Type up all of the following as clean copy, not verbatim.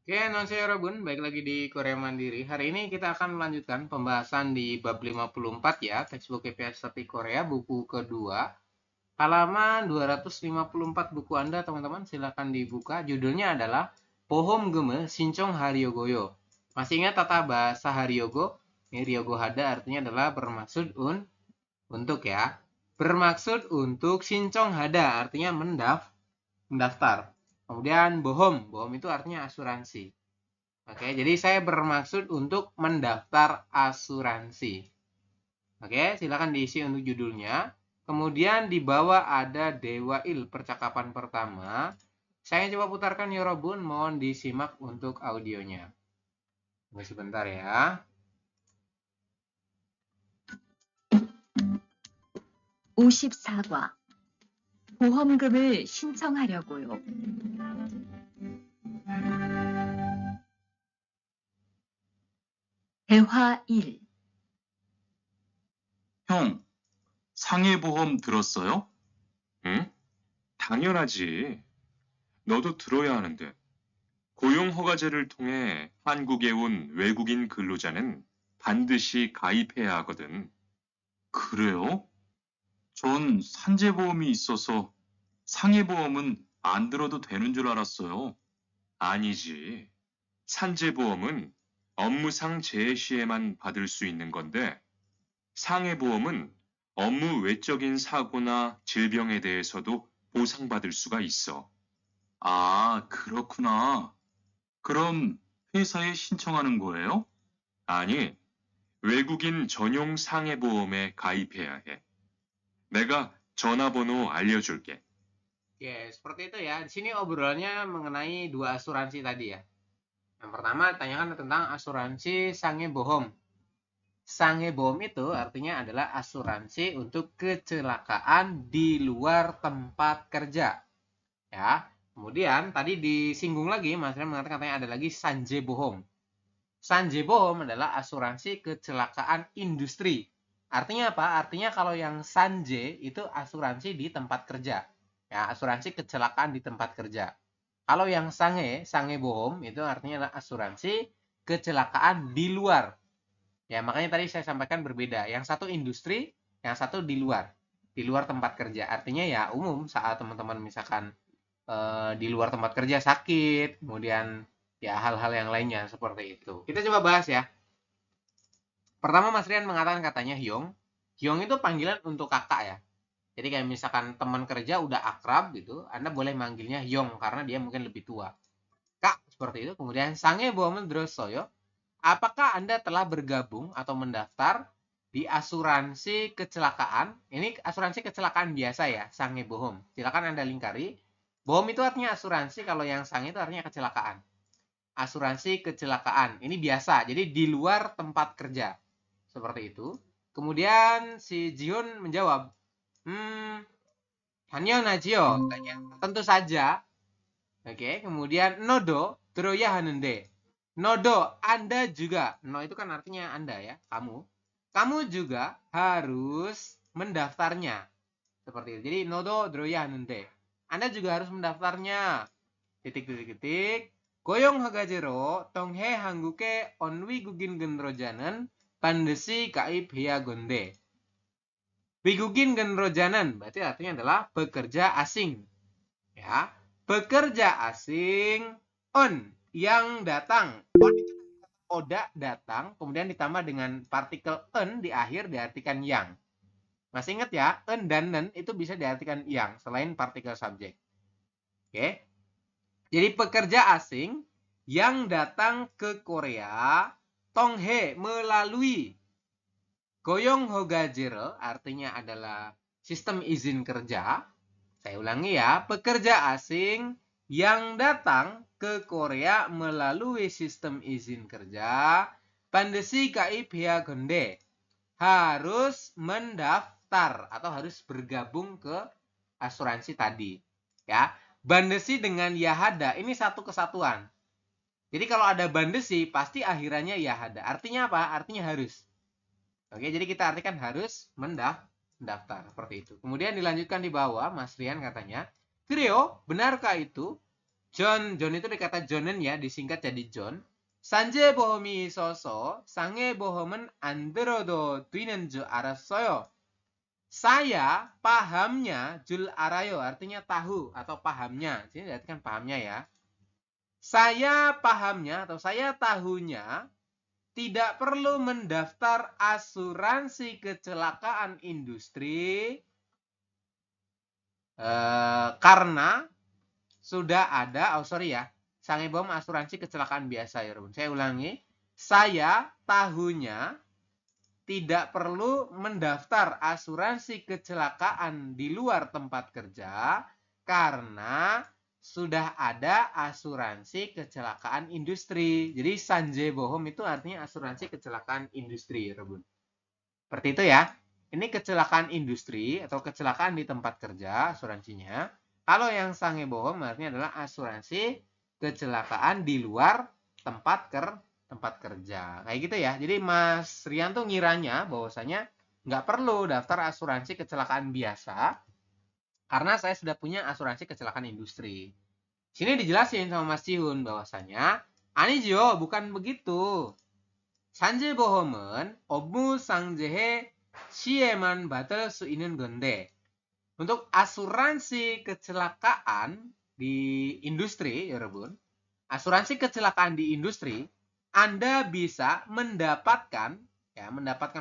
Oke, annyeonghaseyo Robun, baik lagi di Korea Mandiri. Hari ini kita akan melanjutkan pembahasan di bab 54 ya, textbook KPI Statistik Korea, buku kedua. Halaman 254 buku Anda, teman-teman, silakan dibuka. Judulnya adalah Pohom Geme Sinchong Haryogoyo. Masih ingat tata bahasa Haryogo? Ini Ryogo Hada artinya adalah bermaksud untuk ya. Bermaksud untuk Sinchong Hada artinya mendaftar. Kemudian bohom, bohom itu artinya asuransi. Oke, jadi saya bermaksud untuk mendaftar asuransi. Oke, silakan diisi untuk judulnya. Kemudian di bawah ada Dewa Il, percakapan pertama. Saya coba putarkan Yorobun, mohon disimak untuk audionya. Tunggu sebentar ya. 54과 보험금을 신청하려고요. 대화 1. 형, 상해보험 들었어요? 응? 당연하지. 너도 들어야 하는데. 고용허가제를 통해 한국에 온 외국인 근로자는 반드시 가입해야 하거든. 그래요? 전 산재보험이 있어서 상해보험은 안 들어도 되는 줄 알았어요. 아니지. 산재보험은 업무상 재해 시에만 받을 수 있는 건데, 상해보험은 업무 외적인 사고나 질병에 대해서도 보상받을 수가 있어. 아, 그렇구나. 그럼 회사에 신청하는 거예요? 아니, 외국인 전용 상해보험에 가입해야 해. 내가 전화번호 알려줄게. Oke, seperti itu ya. Di sini obrolannya mengenai dua asuransi tadi ya. Yang pertama tanyakan tentang asuransi Sange Bohom. Sange Bohom itu artinya adalah asuransi untuk kecelakaan di luar tempat kerja. Ya. Kemudian tadi disinggung lagi, Mas Rian mengatakan katanya ada lagi Sanje Bohom. Sanje Bohom adalah asuransi kecelakaan industri. Artinya apa? Artinya kalau yang Sanje itu asuransi di tempat kerja. Ya, asuransi kecelakaan di tempat kerja. Kalau yang Sange Bohom itu artinya adalah asuransi kecelakaan di luar. Ya, makanya tadi saya sampaikan berbeda. Yang satu industri, yang satu di luar. Di luar tempat kerja. Artinya ya umum saat teman-teman misalkan di luar tempat kerja sakit, kemudian ya hal-hal yang lainnya seperti itu. Kita coba bahas ya. Pertama Mas Rian mengatakan katanya Hyong. Hyong itu panggilan untuk kakak ya. Jadi kayak misalkan teman kerja udah akrab gitu, Anda boleh manggilnya Hyong karena dia mungkin lebih tua. Kak, seperti itu. Kemudian Sange Bomen Drosoyo, apakah Anda telah bergabung atau mendaftar di asuransi kecelakaan? Ini asuransi kecelakaan biasa ya, Sange Bohom. Silakan Anda lingkari. Bohom itu artinya asuransi, kalau yang Sange itu artinya kecelakaan. Asuransi kecelakaan. Ini biasa, jadi di luar tempat kerja. Seperti itu. Kemudian si Jihoon menjawab, 당연하지요. Tentu saja. Oke, kemudian nodo teroya hanende. Nodo, Anda juga. No itu kan artinya Anda ya, kamu. Kamu juga harus mendaftarnya. Seperti itu. Jadi nodo teroya hanende. Anda juga harus mendaftarnya. Titik titik titik. Goyong hagajero tonghe 한국에 onwigugin genrojanen pandesi kaib hiagonde. Wigugin genrojanen berarti artinya adalah pekerja asing. Ya, pekerja asing on yang datang. On itu oda datang, kemudian ditambah dengan partikel en di akhir diartikan yang. Masih ingat ya, en dan nen itu bisa diartikan yang selain partikel subjek. Oke. Jadi pekerja asing yang datang ke Korea tonghe melalui goyong hogajiro artinya adalah sistem izin kerja. Saya ulangi ya, pekerja asing yang datang ke Korea melalui sistem izin kerja pandesi kaib hiagonde harus mendaftar atau harus bergabung ke asuransi tadi. Ya, bandesi dengan yahada ini satu kesatuan. Jadi kalau ada bandesi pasti akhirannya yahada. Artinya apa? Artinya harus. Oke, jadi kita artikan harus mendaftar seperti itu. Kemudian dilanjutkan di bawah, Mas Rian katanya, Kreo, benarkah itu? John itu dari kata Johnen ya, disingkat jadi John. 산재보험이 있어서 상해보험은 안 들어도 되는 줄 알았어요. Saya pahamnya jul arayo, artinya tahu atau pahamnya. Sini lihatkan pahamnya ya. Saya pahamnya atau saya tahunya tidak perlu mendaftar asuransi kecelakaan industri karena sudah ada, Sangebom asuransi kecelakaan biasa ya, Saya ulangi. Saya tahunya tidak perlu mendaftar asuransi kecelakaan di luar tempat kerja karena sudah ada asuransi kecelakaan industri. Jadi sanjebohom itu artinya asuransi kecelakaan industri ya, Seperti itu ya. Ini kecelakaan industri atau kecelakaan di tempat kerja asuransinya. Kalau yang sangebohom artinya adalah asuransi kecelakaan di luar tempat kerja. Kayak gitu ya. Jadi Mas Rian tuh ngiranya bahwasanya nggak perlu daftar asuransi kecelakaan biasa karena saya sudah punya asuransi kecelakaan industri. Sini dijelasin sama Mas Cihun bahwasanya 아니죠, bukan begitu. 산재보험은 업무 상재해 시에만 받을 수 있는 건데 untuk asuransi kecelakaan di industri, 여러분, asuransi kecelakaan di industri, Anda bisa mendapatkan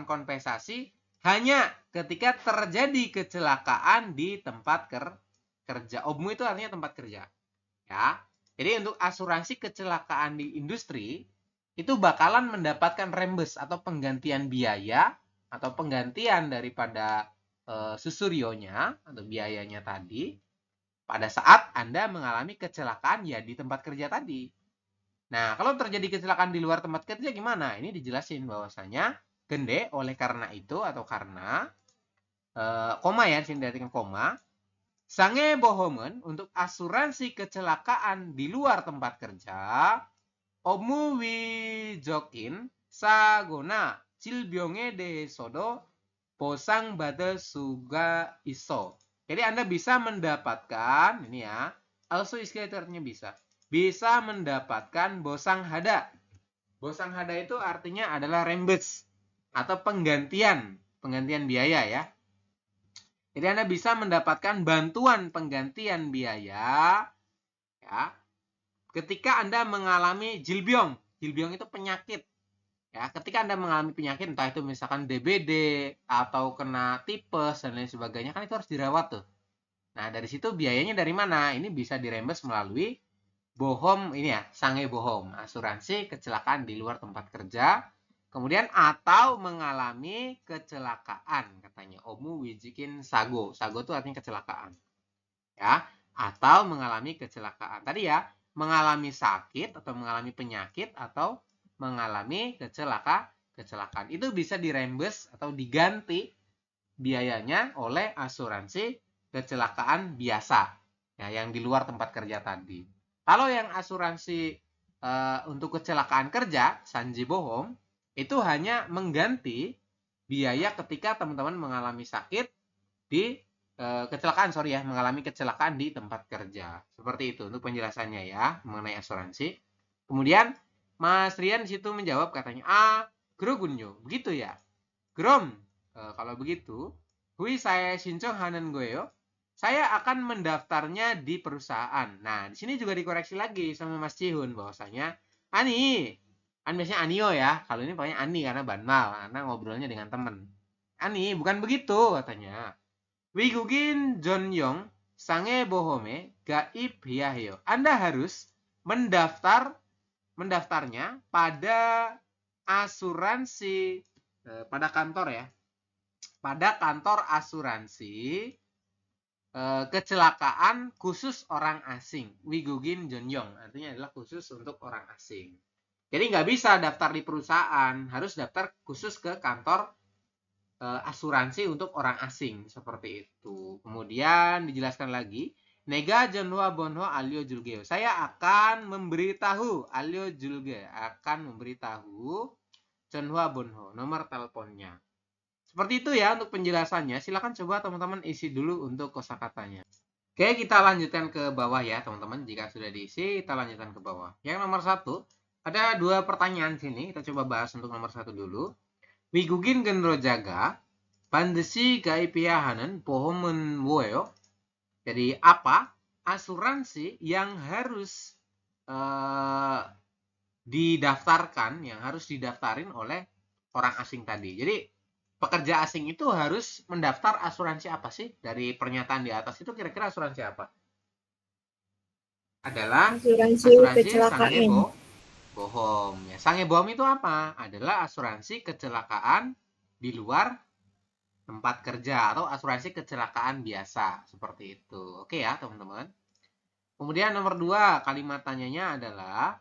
kompensasi hanya ketika terjadi kecelakaan di tempat kerja. Obmu itu artinya tempat kerja. Ya. Jadi untuk asuransi kecelakaan di industri itu bakalan mendapatkan rembes atau penggantian biaya atau penggantian daripada susuryonya atau biayanya tadi pada saat Anda mengalami kecelakaan ya di tempat kerja tadi. Nah, kalau terjadi kecelakaan di luar tempat kerja gimana? Ini dijelasin bahwasanya gende oleh karena itu atau karena koma ya, sini diartikan koma. 상해보험은 untuk asuransi kecelakaan di luar tempat kerja 업무위적인 사고나 질병에 대해서도 보상받을 수가 있어. Jadi Anda bisa mendapatkan, ini ya, also artinya bisa mendapatkan bosang hada. Bosang hada itu artinya adalah rembes atau penggantian biaya ya. Jadi Anda bisa mendapatkan bantuan penggantian biaya ya ketika Anda mengalami jilbyong. Jilbyong itu penyakit. Ya, ketika Anda mengalami penyakit entah itu misalkan DBD atau kena tipes dan lain sebagainya kan itu harus dirawat tuh. Nah, dari situ biayanya dari mana? Ini bisa dirembes melalui bohom ini ya, sangebohom, asuransi kecelakaan di luar tempat kerja. Kemudian atau mengalami kecelakaan katanya. Omu wijikin sago. Sago itu artinya kecelakaan. Ya, atau mengalami kecelakaan. Tadi ya, mengalami sakit atau mengalami penyakit atau mengalami kecelakaan. Itu bisa dirembes atau diganti biayanya oleh asuransi kecelakaan biasa. Ya, yang di luar tempat kerja tadi. Kalau yang asuransi untuk kecelakaan kerja, sanjibohom, itu hanya mengganti biaya ketika teman-teman mengalami sakit di mengalami kecelakaan di tempat kerja. Seperti itu untuk penjelasannya ya mengenai asuransi. Kemudian Mas Rian di situ menjawab katanya, 그러군요. Begitu ya. 그럼 kalau begitu, hui saya 신청하는 거예요. Saya akan mendaftarnya di perusahaan. Nah, di sini juga dikoreksi lagi sama Mas Cihun bahwasanya Ani, biasanya Anio ya. Kalau ini pokoknya Ani karena banmal, karena ngobrolnya dengan teman. Ani, bukan begitu katanya. 외국인 전용 상해보험에 가입해야 해요. Anda harus mendaftarnya pada asuransi pada kantor ya. Pada kantor asuransi kecelakaan khusus orang asing. 외국인 전용 artinya adalah khusus untuk orang asing. Jadi nggak bisa daftar di perusahaan, harus daftar khusus ke kantor asuransi untuk orang asing seperti itu. Kemudian dijelaskan lagi, Nega Janwa Bonho Alio Julgeo. Saya akan memberitahu Alio Julge akan memberitahu Janwa Bonho nomor teleponnya. Seperti itu ya untuk penjelasannya. Silakan coba teman-teman isi dulu untuk kosakatanya. Oke, kita lanjutkan ke bawah ya, teman-teman. Jika sudah diisi, kita lanjutkan ke bawah. Yang nomor 1, ada 2 pertanyaan sini. Kita coba bahas untuk nomor 1 dulu. 미국인 근로자가 반드시 가입해야 하는 보험은 뭐예요? Jadi apa asuransi yang harus didaftarkan, yang harus didaftarin oleh orang asing tadi. Jadi pekerja asing itu harus mendaftar asuransi apa sih? Dari pernyataan di atas itu kira-kira asuransi apa? Adalah asuransi asuransi kecelakaan. Sangebohom. Ya, Sangebohom itu apa? Adalah asuransi kecelakaan di luar tempat kerja atau asuransi kecelakaan biasa seperti itu. Oke ya, teman-teman. Kemudian nomor 2, kalimat tanyanya adalah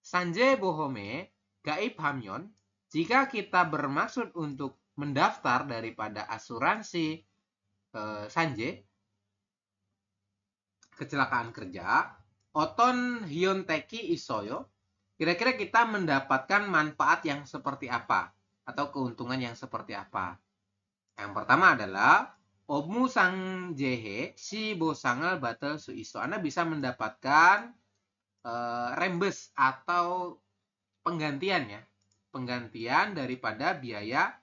Sanjebohome gaibhamyon. Jika kita bermaksud untuk mendaftar daripada asuransi Sanje kecelakaan kerja, oton hionteki isoyo. Kira-kira kita mendapatkan manfaat yang seperti apa atau keuntungan yang seperti apa? Yang pertama adalah Omu sang jehe si bosangal batal suiso. Anda bisa mendapatkan rembes atau penggantian ya. Penggantian daripada biaya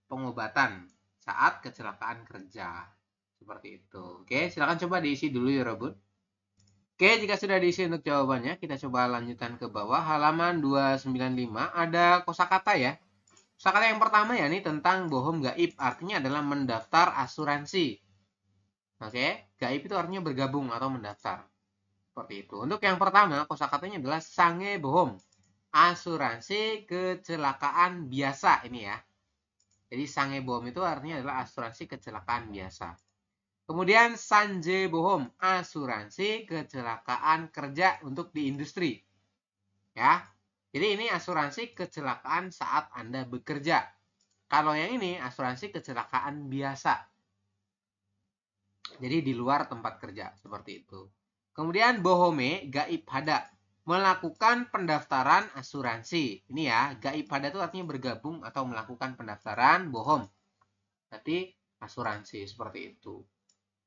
pengobatan saat kecelakaan kerja. Seperti itu. Oke, silakan coba diisi dulu ya, Robot. Oke, jika sudah diisi untuk jawabannya, kita coba lanjutkan ke bawah. Halaman 295 ada kosakata ya. Kosakata yang pertama ya, ini tentang bohong gaib. Artinya adalah mendaftar asuransi. Oke, gaib itu artinya bergabung atau mendaftar. Seperti itu. Untuk yang pertama, kosakatanya adalah sange bohong. Asuransi kecelakaan biasa ini ya. Jadi sange bohong itu artinya adalah asuransi kecelakaan biasa. Kemudian sanje bohong, asuransi kecelakaan kerja untuk di industri. Ya. Jadi ini asuransi kecelakaan saat Anda bekerja. Kalau yang ini asuransi kecelakaan biasa. Jadi di luar tempat kerja, seperti itu. Kemudian bohome gaib hada, melakukan pendaftaran asuransi. Ini ya, gaib hada itu artinya bergabung atau melakukan pendaftaran bohong. Berarti asuransi seperti itu.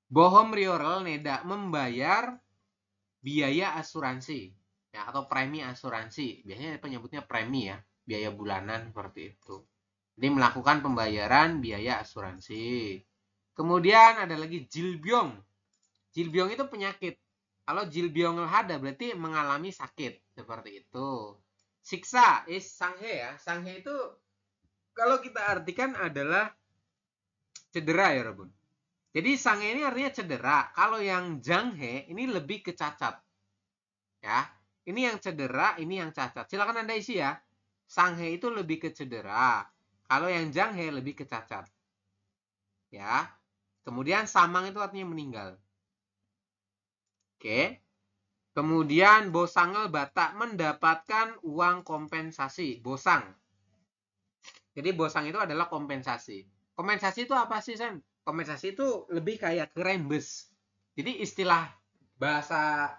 Bohong rioral neda, membayar biaya asuransi ya, atau premi asuransi. Biasanya penyebutnya premi ya, biaya bulanan seperti itu. Jadi melakukan pembayaran biaya asuransi. Kemudian ada lagi jilbyong. Jilbyong itu penyakit. Kalau jilbyong hada berarti mengalami sakit seperti itu. Siksa is sanghe ya. Sanghe itu kalau kita artikan adalah cedera ya, Robun. Jadi sanghe ini artinya cedera. Kalau yang janghe ini lebih ke cacat. Ya, ini yang cedera, ini yang cacat. Silakan Anda isi ya. Sanghe itu lebih ke cedera. Kalau yang janghe lebih ke cacat. Ya. Kemudian samang itu artinya meninggal. Oke. Kemudian bosangel bata, mendapatkan uang kompensasi. Bosang. Jadi bosang itu adalah kompensasi. Kompensasi itu apa sih, Sam? Kompensasi itu lebih kayak ke rembes. Jadi istilah bahasa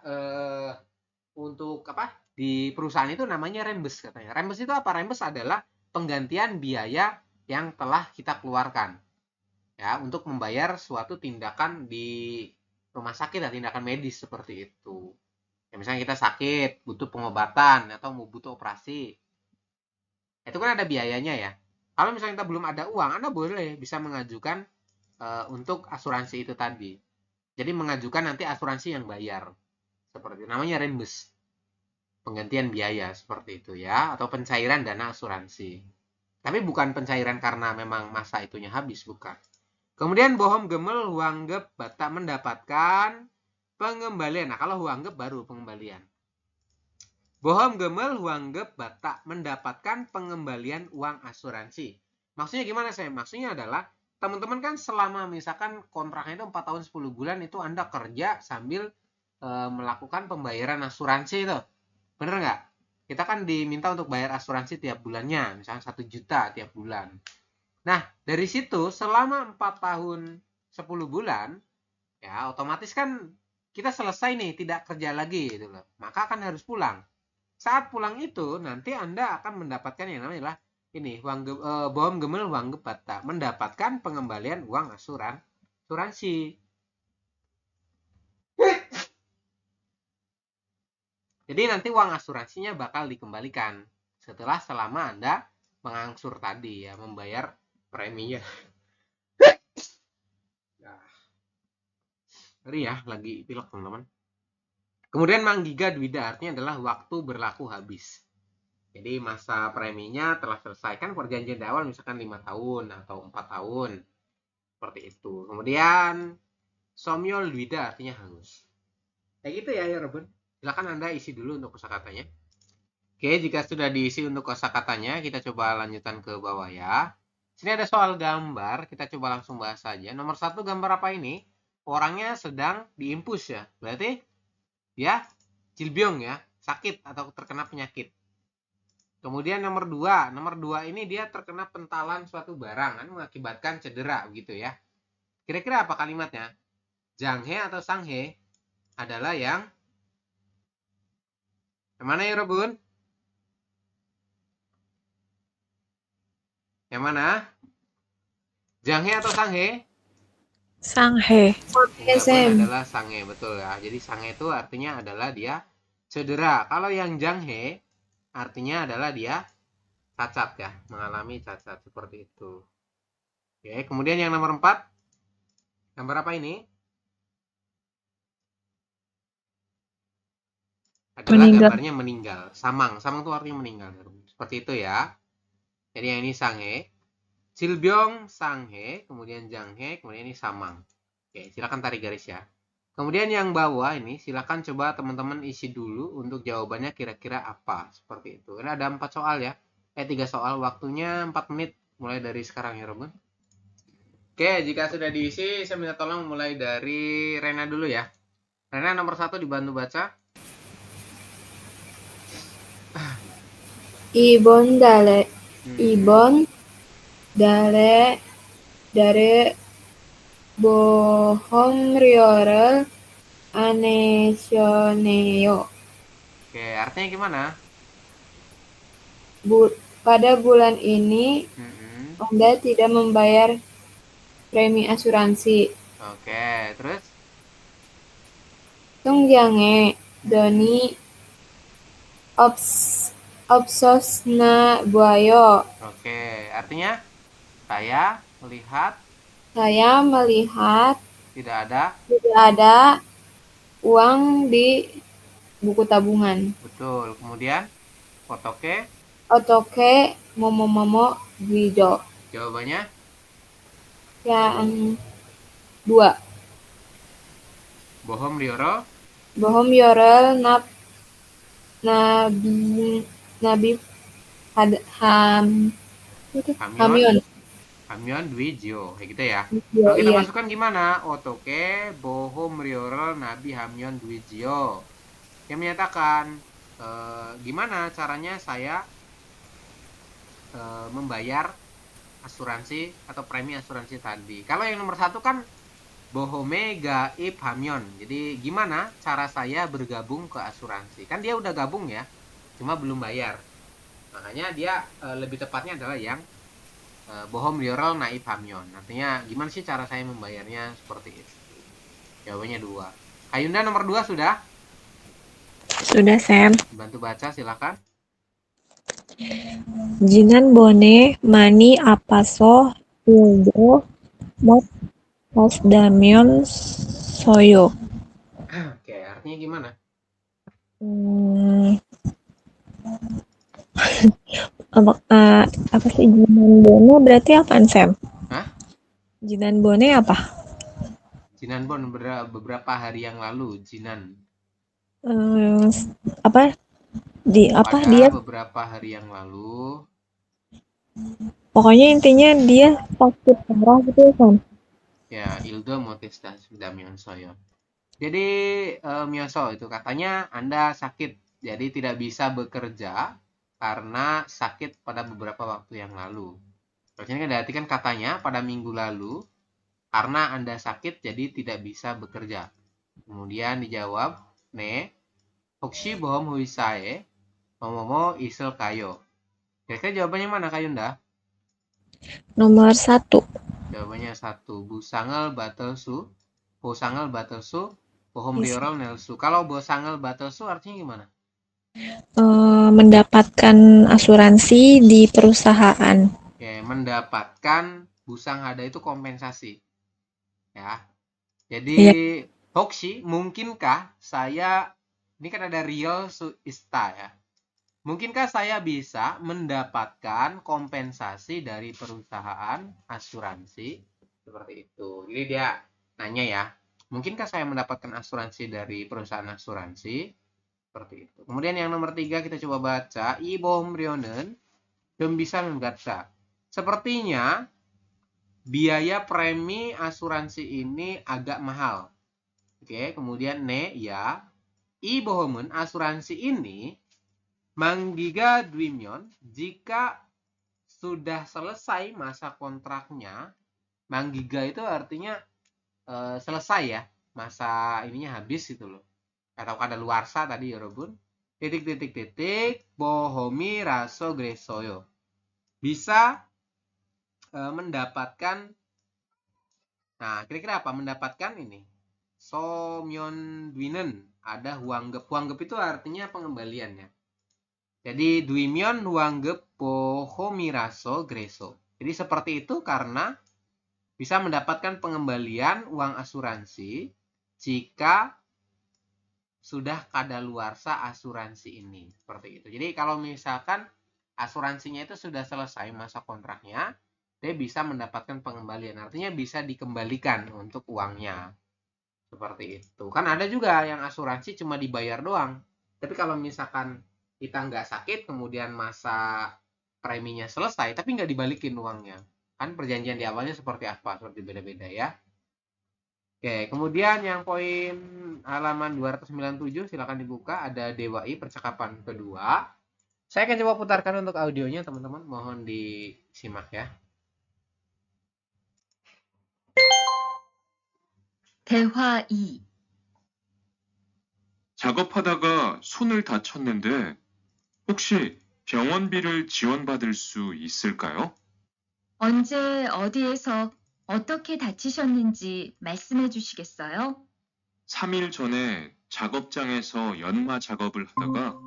untuk apa di perusahaan itu namanya rembes katanya. Rembes itu apa? Rembes adalah penggantian biaya yang telah kita keluarkan ya untuk membayar suatu tindakan di rumah sakit atau tindakan medis seperti itu. Ya, misalnya kita sakit, butuh pengobatan atau mau butuh operasi. Itu kan ada biayanya ya. Kalau misalnya kita belum ada uang, Anda boleh bisa mengajukan untuk asuransi itu tadi. Jadi mengajukan nanti asuransi yang bayar. Seperti itu. Namanya rembes. Penggantian biaya seperti itu ya. Atau pencairan dana asuransi. Tapi bukan pencairan karena memang masa itunya habis, bukan. Kemudian bohong gemel huanggep bata, mendapatkan pengembalian. Nah, kalau huanggep baru pengembalian. Bohong gemel huanggep bata, mendapatkan pengembalian uang asuransi. Maksudnya gimana saya? Maksudnya adalah teman-teman kan selama misalkan kontraknya itu 4 tahun 10 bulan itu Anda kerja sambil melakukan pembayaran asuransi itu. Bener nggak? Kita kan diminta untuk bayar asuransi tiap bulannya, misalnya 1 juta tiap bulan. Nah, dari situ selama 4 tahun 10 bulan, ya otomatis kan kita selesai nih, tidak kerja lagi gitu loh. Maka kan harus pulang. Saat pulang itu nanti Anda akan mendapatkan yang namanya ini bohong gemel uang bata, mendapatkan pengembalian uang asuransi. Jadi nanti uang asuransinya bakal dikembalikan selama Anda mengangsur tadi ya, membayar preminya. Nah, sorry ya, lagi pilek teman-teman. Kemudian manggiga dwida artinya adalah waktu berlaku habis. Jadi masa preminya telah selesai. Kan perjanjian di awal misalkan 5 tahun atau 4 tahun. Seperti itu. Kemudian somyol dwida artinya hangus. Kayak gitu ya Robin. Silakan Anda isi dulu untuk kosakatanya. Oke, jika sudah diisi untuk kosakatanya, kita coba lanjutkan ke bawah ya. Sini ada soal gambar, kita coba langsung bahas saja. Nomor 1 gambar apa ini? Orangnya sedang diimpus ya. Berarti dia jilbyong ya, sakit atau terkena penyakit. Kemudian nomor 2 ini dia terkena pentalan suatu barang kan mengakibatkan cedera begitu ya. Kira-kira apa kalimatnya? Janghe atau sanghe adalah yang mana ya Robun? Yang mana? Janghe atau sanghe? Sanghe. Enggak pun adalah sanghe, betul ya. Jadi sanghe itu artinya adalah dia cedera. Kalau yang janghe artinya adalah dia cacat ya, mengalami cacat seperti itu. Oke, kemudian yang nomor 4. Gambar apa ini? Adalah Meninggal. gambarnya meninggal. Samang itu artinya meninggal. Seperti itu ya. Jadi yang ini sanghe. Jilbyong sanghe, kemudian janghe, kemudian ini samang. Oke, silakan tarik garis ya. Kemudian yang bawah ini silakan coba teman-teman isi dulu untuk jawabannya kira-kira apa. Seperti itu. Ini ada 4 soal ya. 3 soal, waktunya 4 menit mulai dari sekarang ya Robin. Oke, jika sudah diisi saya minta tolong mulai dari Rena dulu ya. Rena nomor 1 dibantu baca. Ibon dale dare bohong rioral anesioneyo. Oke, artinya gimana? Pada bulan ini Anda tidak membayar premi asuransi. Oke, terus? Tungjange doni opsosna buayo. Oke, artinya saya melihat tidak ada uang di buku tabungan. Betul. Kemudian Otoke momo dwijo. Jawabannya? Yang 2. Bohom Yorol nabi Hamyon Dwijio, kayak gitu ya. Yo, Kalau kita iya. masukkan gimana? Otoke bohom riorol nabi hamyon Dwijio. Yang menyatakan gimana caranya saya membayar asuransi atau premi asuransi tadi. Kalau yang nomor 1 kan bohome gaib hamyon. Jadi gimana cara saya bergabung ke asuransi? Kan dia udah gabung ya, cuma belum bayar. Makanya dia lebih tepatnya adalah yang bohom riorol naib hamyon. Artinya gimana sih cara saya membayarnya seperti itu. Jawabannya 2. Kayunda nomor 2 sudah? Sudah, Sam. Bantu baca silakan. Jinan bone mani apaso ildo mos damion soyo. Oke, artinya gimana? Apa sih jinan bone berarti apaan, Sam? Hah? Jinan bone apa? Jinan bon beberapa hari yang lalu, jinan. Dia beberapa hari yang lalu. Pokoknya intinya dia sakit parah gitu ya, Sam. Ya, ildo motis damion soyo. Jadi Mioso itu katanya Anda sakit, jadi tidak bisa bekerja karena sakit pada beberapa waktu yang lalu. Terus ini berarti kan katanya pada minggu lalu karena Anda sakit jadi tidak bisa bekerja. Kemudian dijawab, ne, 혹시 보험 회사에 뭐뭐뭐 있을까요? Kira-kira jawabannya mana Kayunda? Nomor 1. Jawabannya 1. Busangel batelsu, bohom riorol nelsu. Kalau bosangel batelsu artinya gimana? Mendapatkan asuransi di perusahaan. Oke, mendapatkan busang hada itu kompensasi. Ya. Jadi, Iya. Hoxi, mungkinkah saya, ini kan ada real ista ya. Mungkinkah saya bisa mendapatkan kompensasi dari perusahaan asuransi? Seperti itu. Jadi dia nanya ya, mungkinkah saya mendapatkan asuransi dari perusahaan asuransi? Seperti itu. Kemudian yang nomor 3 kita coba baca. Ibohmrionen dan bisa membaca. Sepertinya biaya premi asuransi ini agak mahal. Oke, kemudian ne ya. Ibohmen asuransi ini manggiga dwimyon jika sudah selesai masa kontraknya. Manggiga itu artinya selesai ya. Masa ininya habis gitu loh. Atau kadaluarsa tadi ya Robun. Titik bohomi raso gresoyo. Bisa mendapatkan, nah kira-kira apa mendapatkan ini? Somyon dwinen, ada huanggep. Huanggep itu artinya pengembalian ya. Jadi dwimyon huanggep bohomiraso greso. Jadi seperti itu karena bisa mendapatkan pengembalian uang asuransi jika sudah kadaluarsa asuransi ini. Seperti itu. Jadi kalau misalkan asuransinya itu sudah selesai masa kontraknya, dia bisa mendapatkan pengembalian. Artinya bisa dikembalikan untuk uangnya. Seperti itu. Kan ada juga yang asuransi cuma dibayar doang. Tapi kalau misalkan kita nggak sakit, kemudian masa preminya selesai, tapi nggak dibalikin uangnya. Kan perjanjian di awalnya seperti apa? Seperti beda-beda ya. Oke, kemudian yang poin halaman 297, silakan dibuka. Ada Dewai, percakapan kedua. Saya akan coba putarkan untuk audionya, teman-teman. Mohon disimak ya. 대화 2. 작업하다가 손을 다쳤는데 혹시 병원비를 지원받을 수 있을까요? 언제 어디에서 어떻게 다치셨는지 말씀해 주시겠어요? 3일 전에 작업장에서 연마 작업을 하다가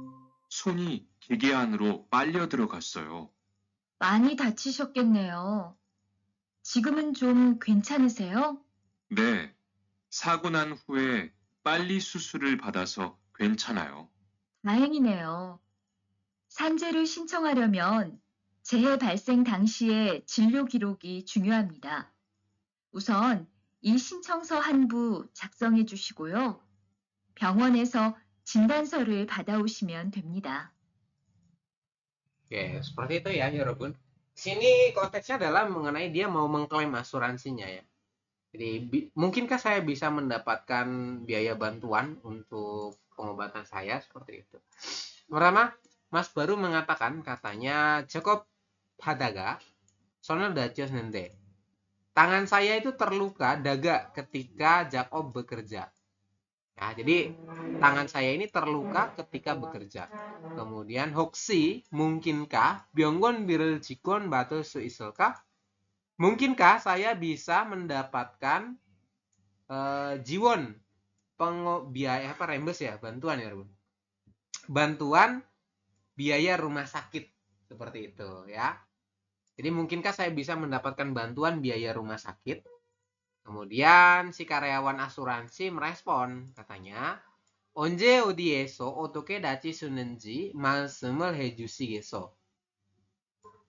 손이 기계 안으로 빨려 들어갔어요. 많이 다치셨겠네요. 지금은 좀 괜찮으세요? 네, 사고 난 후에 빨리 수술을 받아서 괜찮아요. 다행이네요. 산재를 신청하려면 재해 발생 당시의 진료 기록이 중요합니다. 우선 이 신청서 한 부 작성해 주시고요. 병원에서 진단서를 받아오시면 됩니다. Oke, seperti itu ya, Yorobun. Sini konteksnya adalah mengenai dia mau mengklaim asuransinya ya. Jadi, mungkinkah saya bisa mendapatkan biaya bantuan untuk pengobatan saya seperti itu? Pertama, Mas baru mengatakan katanya cukup hadaga, sonal dachos nende. Tangan saya itu terluka daga ketika Jacob bekerja. Nah, jadi tangan saya ini terluka ketika bekerja. Kemudian hoksi, mungkinkah byonggon birel jikon batu suiselkah? Mungkinkah saya bisa mendapatkan jiwon biaya apa rembes ya, bantuan ya, Bun. Bantuan biaya rumah sakit seperti itu ya. Jadi mungkinkah saya bisa mendapatkan bantuan biaya rumah sakit? Kemudian si karyawan asuransi merespon, katanya, 언제 어디에서 어떻게 다치셨는지 말씀을 해주시겠어.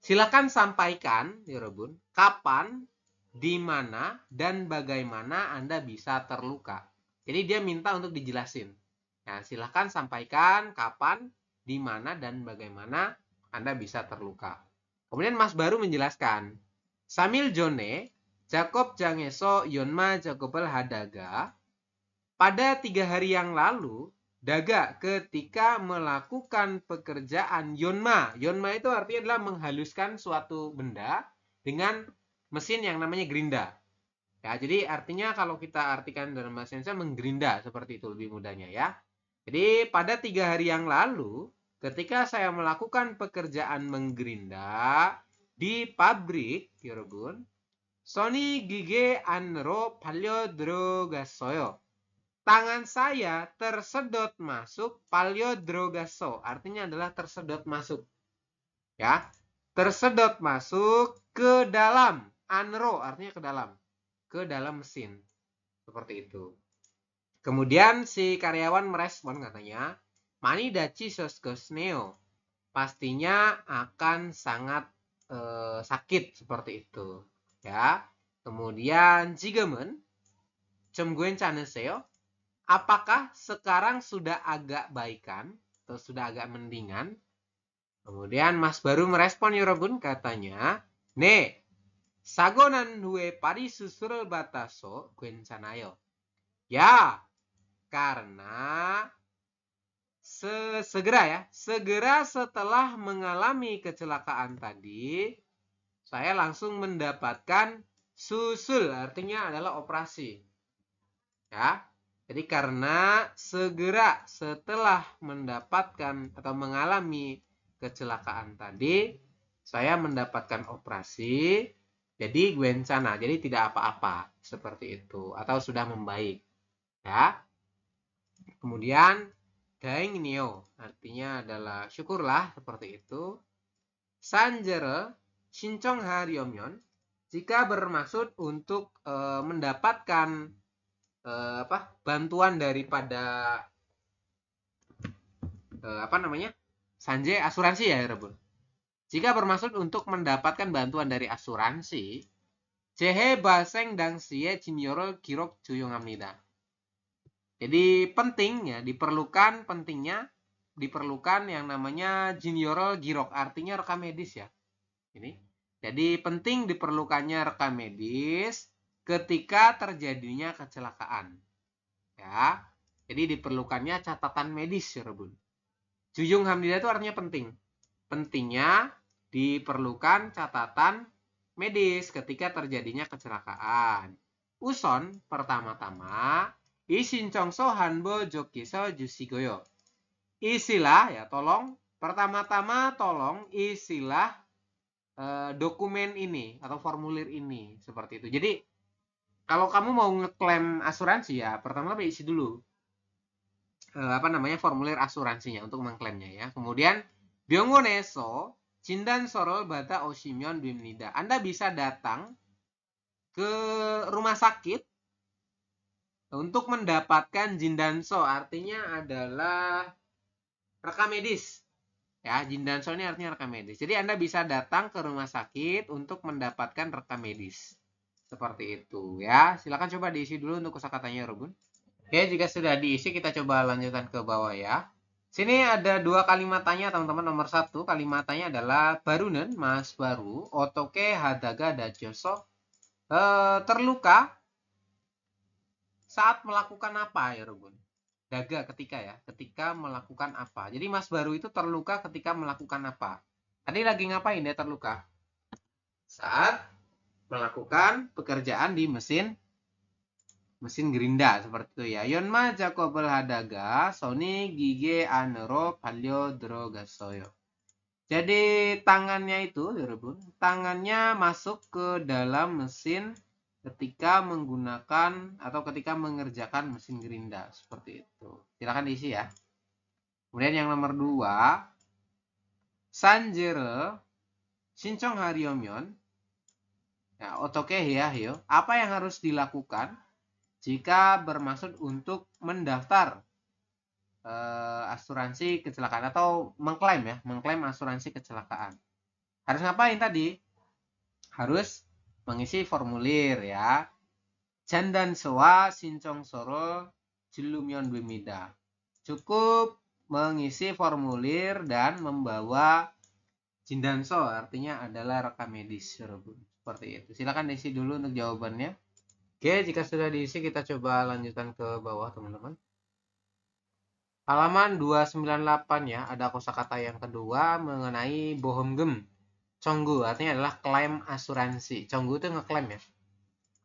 Silakan sampaikan, Yorobun, kapan, di mana, dan bagaimana Anda bisa terluka. Jadi dia minta untuk dijelasin. Nah, silakan sampaikan kapan, di mana, dan bagaimana Anda bisa terluka. Kemudian Mas baru menjelaskan, Samil Jone, Jacob Jangeso Yonma Jacobel Hadaga, pada 3 hari yang lalu, Daga ketika melakukan pekerjaan Yonma. Yonma itu artinya adalah menghaluskan suatu benda dengan mesin yang namanya gerinda. Ya, jadi artinya kalau kita artikan dalam bahasa Indonesia menggerinda, seperti itu lebih mudahnya ya. Jadi pada 3 hari yang lalu, ketika saya melakukan pekerjaan menggerinda di pabrik, Yorobun, Sony gige anro palyo drogasoyo. tangan saya tersedot masuk paliodrogaso, artinya adalah tersedot masuk. Ya, tersedot masuk ke dalam, anro artinya ke dalam mesin. Seperti itu. Kemudian si karyawan merespon katanya, mani dachi soskosneo, pastinya akan sangat sakit seperti itu. Ya. Kemudian 지금은 좀 괜찮으세요? Apakah sekarang sudah agak baikan atau sudah agak mendingan? Kemudian Mas baru merespon 여러분 katanya, 네, 사고 난 후에 발이 수술을 받아서 괜찮아요. Ya, karena segera setelah mengalami kecelakaan tadi, saya langsung mendapatkan susul, artinya adalah operasi. Ya. Jadi karena segera setelah mendapatkan atau mengalami kecelakaan tadi, saya mendapatkan operasi, jadi 괜찮아, jadi tidak apa-apa, seperti itu, atau sudah membaik. Ya. Kemudian daengniyo, artinya adalah syukurlah, seperti itu. 산재를 신청하려면, jika bermaksud untuk mendapatkan bantuan daripada Sanje asuransi ya, Rebun. Jika bermaksud untuk mendapatkan bantuan dari asuransi, 제해 발생 당시에 진료를 기록 조용합니다. Jadi pentingnya diperlukan yang namanya 진료를 기록, artinya rekam medis ya. Ini. Jadi penting diperlukannya rekam medis ketika terjadinya kecelakaan. Ya. Jadi diperlukannya catatan medis ya, Rebun. Juyung hamdidah itu artinya penting. Pentingnya diperlukan catatan medis ketika terjadinya kecelakaan. Uson pertama-tama 이신청서 한번 적기서 주시고요. Isilah ya, tolong pertama-tama tolong isilah dokumen ini atau formulir ini, seperti itu. Jadi kalau kamu mau ngeklaim asuransi ya, pertama isi dulu formulir asuransinya untuk mengklaimnya ya. Kemudian 병원에서 진단서를 받아 오시면 됩니다. Anda bisa datang ke rumah sakit untuk mendapatkan 진단서, artinya adalah rekam medis. Ya, 진단서 ini artinya rekam medis. Jadi Anda bisa datang ke rumah sakit untuk mendapatkan rekam medis. Seperti itu ya. Silakan coba diisi dulu untuk kosakatanya, Robun. Oke, jika sudah diisi kita coba lanjutkan ke bawah ya. Sini ada dua kalimat tanya, teman-teman. Nomor 1 kalimat tanya adalah barunen, Mas Baru, otoke hadaga dajoso, terluka saat melakukan apa ya, Robun? Daga ketika melakukan apa. Jadi Mas Baru itu terluka ketika melakukan apa? Tadi lagi ngapain dia terluka? Saat melakukan pekerjaan di mesin gerinda, seperti itu ya. Yonma Jacobel hadaga Sony gige anero palio drogasoyo. Jadi tangannya itu, tangannya masuk ke dalam mesin ketika menggunakan atau ketika mengerjakan mesin gerinda, seperti itu. Silakan diisi ya. Kemudian yang nomor 2, 산재를 신청하려면, ya, otoke ya, apa yang harus dilakukan jika bermaksud untuk mendaftar asuransi kecelakaan atau mengklaim asuransi kecelakaan. Harus ngapain tadi? Harus mengisi formulir ya. 잔단서와 신청서를 질르면 됩니다. Cukup mengisi formulir dan membawa 진단서, artinya adalah rekam medis. Seperti itu. Silakan diisi dulu untuk jawabannya. Oke, jika sudah diisi kita coba lanjutkan ke bawah, teman-teman. Halaman 298 ya, ada kosakata yang kedua mengenai bohongem. Conggu artinya adalah klaim asuransi. Conggu itu ngeklaim ya.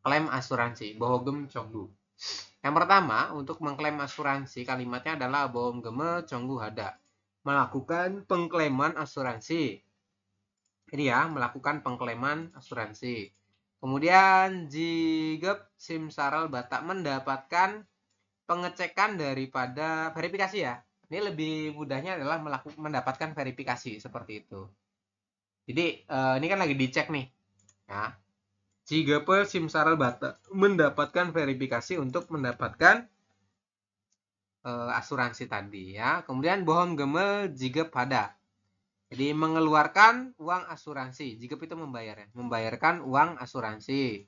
Klaim asuransi, bohongem conggu. Yang pertama, untuk mengklaim asuransi kalimatnya adalah bohonggeme conggu hada. Melakukan pengklaiman asuransi. Ini ya, melakukan pengklaiman asuransi. Kemudian jigep simsaral batak, mendapatkan pengecekan daripada verifikasi ya. Ini lebih mudahnya adalah mendapatkan verifikasi seperti itu. Jadi ini kan lagi dicek nih. Ya. Jika simsaral bata mendapatkan verifikasi untuk mendapatkan asuransi tadi ya. Kemudian bohong gemel jika pada. Jadi mengeluarkan uang asuransi. Jika itu membayarkan uang asuransi.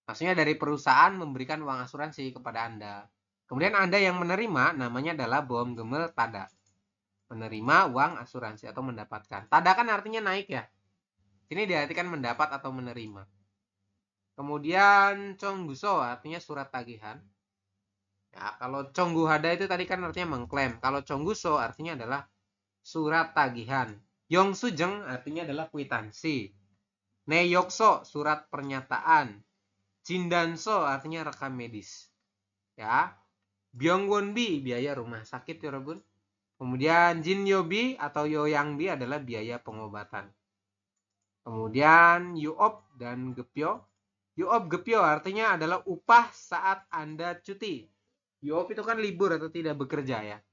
Maksudnya dari perusahaan memberikan uang asuransi kepada Anda. Kemudian Anda yang menerima namanya adalah bohong gemel tada. Menerima uang asuransi atau mendapatkan. Tada kan artinya naik ya. Ini diartikan mendapat atau menerima. Kemudian congguso artinya surat tagihan. Ya, kalau congguhada itu tadi kan artinya mengklaim. Kalau congguso artinya adalah surat tagihan. Yongsujeng artinya adalah kwitansi. Neyokso surat pernyataan. Jindanso artinya rekam medis. Ya. Byongwonbi biaya rumah sakit ya Robun. Kemudian Jinyobi atau Yoyangbi adalah biaya pengobatan. Kemudian Yuop dan Gepyo. Yuop Gepyo artinya adalah upah saat Anda cuti. Yuop itu kan libur atau tidak bekerja ya.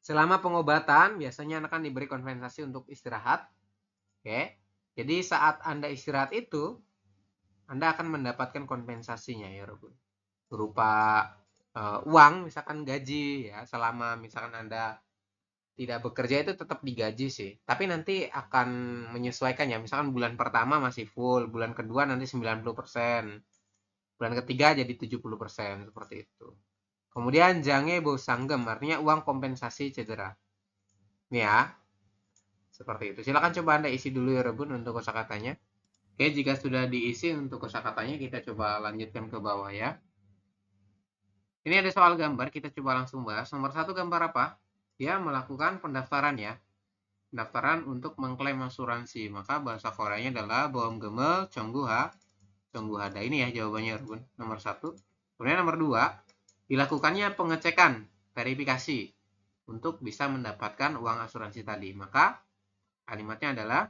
Selama pengobatan biasanya akan diberi kompensasi untuk istirahat. Oke. Jadi saat Anda istirahat itu Anda akan mendapatkan kompensasinya ya Robun. Berupa uang misalkan gaji ya, selama misalkan Anda tidak bekerja itu tetap digaji sih, tapi nanti akan menyesuaikan ya, misalkan bulan pertama masih full, bulan kedua nanti 90%, bulan ketiga jadi 70%, seperti itu. Kemudian jange bosanggem artinya uang kompensasi cedera. Ini ya, seperti itu. Silakan coba Anda isi dulu ya Rebun untuk kosakatanya. Oke, jika sudah diisi untuk kosakatanya kita coba lanjutkan ke bawah ya. Ini ada soal gambar, kita coba langsung bahas. Nomor 1 gambar apa? Dia melakukan pendaftaran ya. Pendaftaran untuk mengklaim asuransi. Maka bahasa Koreanya adalah bohong gemel, congguha, congguhada. Ini ya jawabannya Rubun. Nomor 1. Kemudian nomor 2, dilakukannya pengecekan, verifikasi untuk bisa mendapatkan uang asuransi tadi. Maka kalimatnya adalah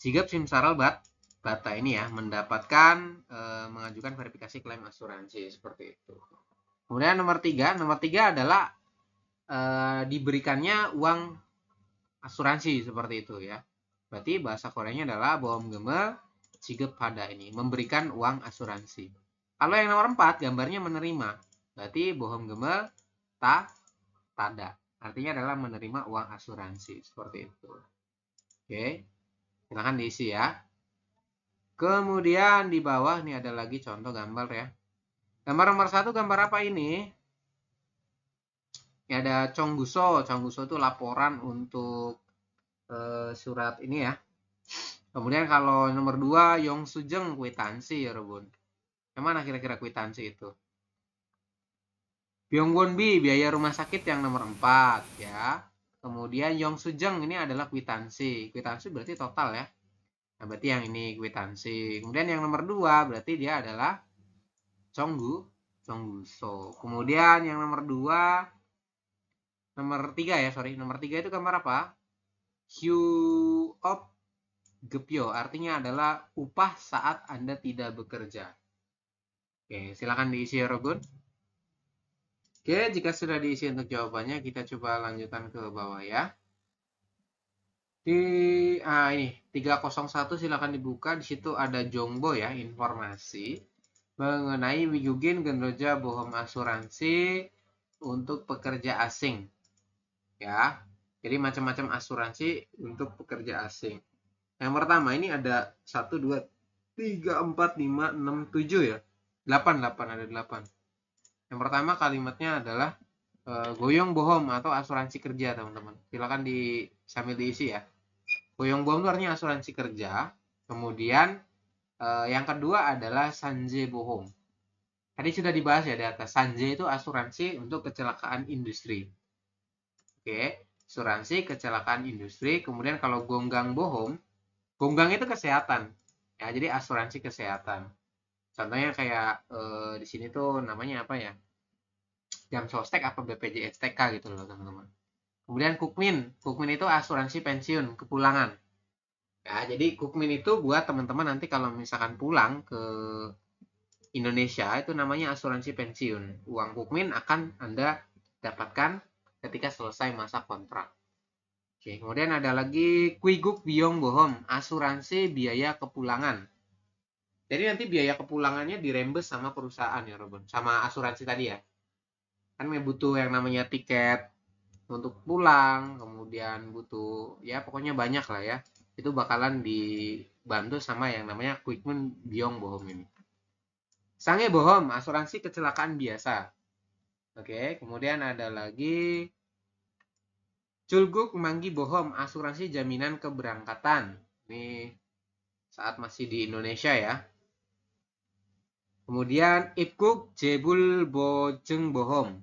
Jigap simsaral bata ini ya, mendapatkan mengajukan verifikasi klaim asuransi seperti itu. Kemudian nomor 3 adalah diberikannya uang asuransi seperti itu ya. Berarti bahasa Koreanya adalah bohong gemel jigap pada ini, memberikan uang asuransi. Kalau yang nomor 4 gambarnya menerima, berarti bohong gemel tada. Artinya adalah menerima uang asuransi seperti itu. Oke. Silahkan diisi ya. Kemudian di bawah nih ada lagi contoh gambar ya. Gambar nomor 1 gambar apa ini? Ini ada congguso. Congguso itu laporan untuk surat ini ya. Kemudian kalau nomor 2 yongsujeng kwitansi ya Rebun. Yang mana kira-kira kwitansi itu? Byongwonbi biaya rumah sakit yang nomor 4 ya. Kemudian yongsujeng ini adalah kwitansi. Kwitansi berarti total ya. Nah, berarti yang ini kwitansi. Kemudian yang nomor 2 berarti dia adalah congguso. Kemudian yang nomor 2 nomor 3 ya, Nomor 3 itu gambar apa? Hyuop gepyo artinya adalah upah saat Anda tidak bekerja. Oke, silakan diisi ya Rogun. Oke, jika sudah diisi untuk jawabannya, kita coba lanjutkan ke bawah ya. Ini 301 silakan dibuka. Di situ ada jongbo ya, informasi mengenai Wigugin Genroja bohong asuransi untuk pekerja asing. Ya. Jadi macam-macam asuransi untuk pekerja asing. Yang pertama ini ada 1 2 3 4 5 6 7 ya. 8 ada 8. Yang pertama kalimatnya adalah goyong bohong atau asuransi kerja, teman-teman. Silakan sambil diisi ya. Goyong bohong itu artinya asuransi kerja. Kemudian yang kedua adalah sanje bohong. Tadi sudah dibahas ya di atas. Sanje itu asuransi untuk kecelakaan industri. Oke, asuransi kecelakaan industri. Kemudian kalau gonggang bohong, gonggang itu kesehatan. Ya, jadi asuransi kesehatan. Contohnya kayak di sini tuh namanya apa ya? Jam sostek apa BPJS TK gitu loh teman-teman. Kemudian Kukmin itu asuransi pensiun kepulangan. Ya, jadi Kukmin itu buat teman-teman nanti kalau misalkan pulang ke Indonesia itu namanya asuransi pensiun. Uang Kukmin akan Anda dapatkan ketika selesai masa kontrak. Oke, kemudian ada lagi Kuiguk Biong Bohom, asuransi biaya kepulangan. Jadi nanti biaya kepulangannya dirembes sama perusahaan ya, Robin. Sama asuransi tadi ya. Kan butuh yang namanya tiket untuk pulang, kemudian butuh ya pokoknya banyak lah ya. Itu bakalan dibantu sama yang namanya Kukmin Biong Bohom ini. Sange Bohom, asuransi kecelakaan biasa. Oke, kemudian ada lagi Culguk Manggi Bohom, asuransi jaminan keberangkatan. Ini saat masih di Indonesia ya. Kemudian Ipkuk Jebul Bojeng Bohom.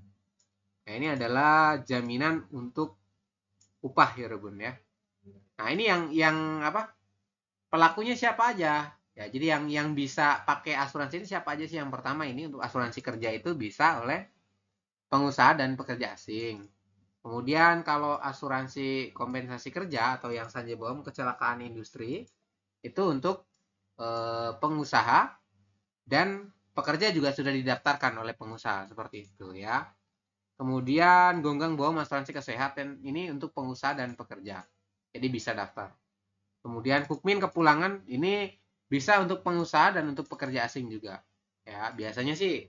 Nah, ini adalah jaminan untuk upah ya, Rebun ya. Nah, ini yang apa? Pelakunya siapa aja? Ya, jadi yang bisa pakai asuransi ini siapa aja sih? Yang pertama ini untuk asuransi kerja itu bisa oleh pengusaha dan pekerja asing. Kemudian kalau asuransi kompensasi kerja atau yang Sanjay Bohom kecelakaan industri itu untuk pengusaha dan pekerja juga sudah didaftarkan oleh pengusaha seperti itu ya. Kemudian Gonggang Bohom asuransi kesehatan ini untuk pengusaha dan pekerja. Jadi bisa daftar. Kemudian Kukmin kepulangan ini bisa untuk pengusaha dan untuk pekerja asing juga. Ya, biasanya sih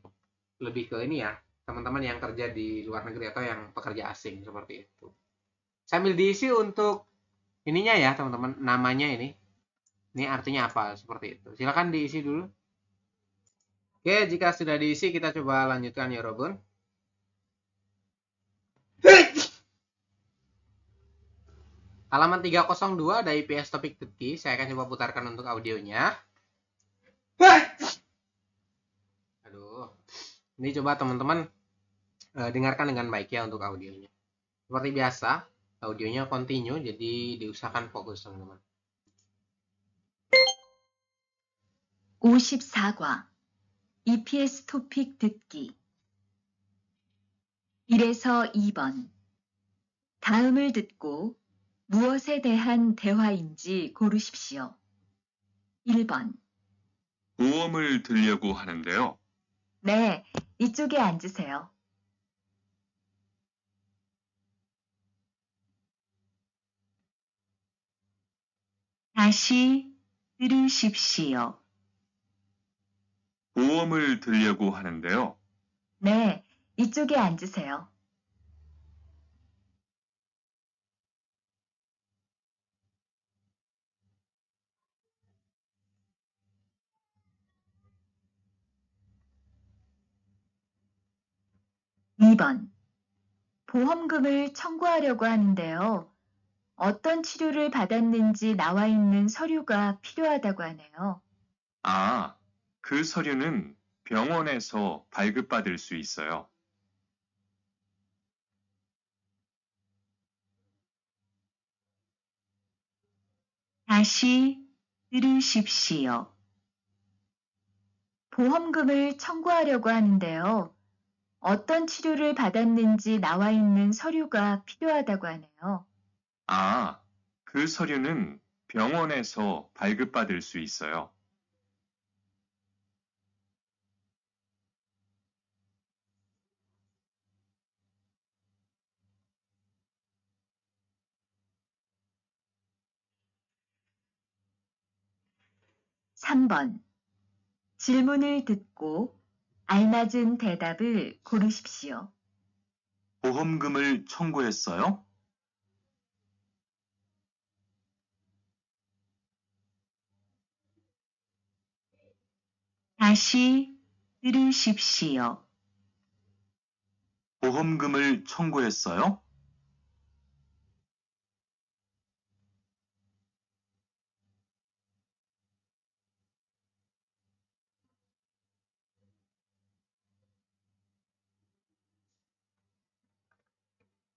lebih ke ini ya, teman-teman yang kerja di luar negeri atau yang pekerja asing seperti itu. Sambil diisi untuk ininya ya, teman-teman, namanya ini. Ini artinya apa seperti itu. Silakan diisi dulu. Oke, jika sudah diisi kita coba lanjutkan ya, Robun. Halaman 302 ada IPS topik Turki. Saya akan coba putarkan untuk audionya. Aduh. Ini coba teman-teman dengarkan dengan baik ya untuk audionya. Seperti biasa, audionya continue, jadi diusahakan fokus teman-teman. 54과 EPS 토픽 듣기 1에서 2번 다음을 듣고 무엇에 대한 대화인지 고르십시오. 1번 보험을 들려고 하는데요. 네, 이쪽에 앉으세요. 다시 들으십시오. 보험을 들려고 하는데요. 네, 이쪽에 앉으세요. (2번) 보험금을 청구하려고 하는데요. 어떤 치료를 받았는지 나와 있는 서류가 필요하다고 하네요. 아, 그 서류는 병원에서 발급받을 수 있어요. 다시 들으십시오. 보험금을 청구하려고 하는데요. 어떤 치료를 받았는지 나와 있는 서류가 필요하다고 하네요. 아, 그 서류는 병원에서 발급받을 수 있어요. (3번) 질문을 듣고 알맞은 대답을 고르십시오. 보험금을 청구했어요? 다시 들으십시오. 보험금을 청구했어요?